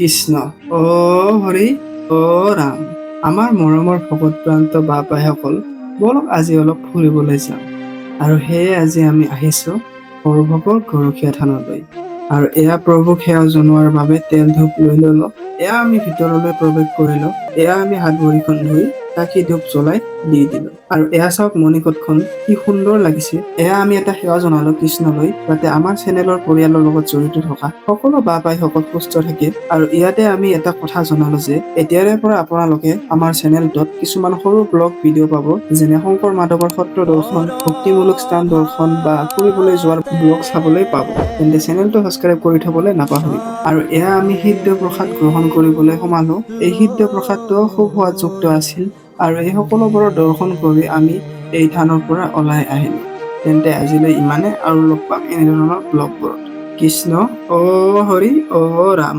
কৃষ্ণ অ হৰি অ ৰাম। আমাৰ মৰমৰ ভকতপ্ৰান্ত বাপাইসকল, বলক আজি অলপ ফুৰিবলৈ যাওঁ। আৰু সেয়ে আজি আমি আহিছোঁ সৌৰভকৰ গৰখীয়া থানলৈ। আৰু এয়া প্ৰভুক সেৱা জনোৱাৰ বাবে তেল ধূপ লৈ ললো। এয়া আমি ভিতৰলৈ প্ৰৱেশ কৰিলো। এয়া আমি হাত ভৰিখন ধুই চাকি ধূপ জ্বলাই দি দিলো। আৰু এয়া চাওক মণিকোটখন কি সুন্দৰ লাগিছে। এয়া আমি এটা সেৱা জনালো কৃষ্ণলৈ, যাতে আমাৰ চেনেলৰ পৰিয়ালৰ লগত জড়িত থকা সকলো বাপাইসকল সুস্থ থাকে। আৰু ইয়াতে আমি এটা কথা জনালো যে এতিয়াৰে পৰা আপোনালোকে আমাৰ চেনেলটোত কিছুমান সৰু ব্লগ ভিডিঅ' পাব, যেনে শংকৰ মাধৱৰ সত্ৰ দৰ্শন, ভক্তিমূলক স্থান দৰ্শন বা ফুৰিবলৈ যোৱাৰ ব্লগ চাবলৈ পাব। তেন্তে চেনেলটো ছাবস্ক্ৰাইব কৰি থবলৈ নাপাহৰিব। আৰু এয়া আমি সিদ্ধ প্ৰসাদ গ্ৰহণ কৰিবলৈ সোমালো। এই সিদ্ধ প্ৰসাদটোও খুব সোৱাদযুক্ত আছিল। আৰু এই সকলোবোৰৰ দৰ্শন কৰি আমি এই থানৰ পৰা ওলাই আহিলো। তেন্তে আজিলৈ ইমানে, আৰু লগ পাম এনেধৰণৰ ব্লগবোৰত। কৃষ্ণ অ হৰি অ ৰাম।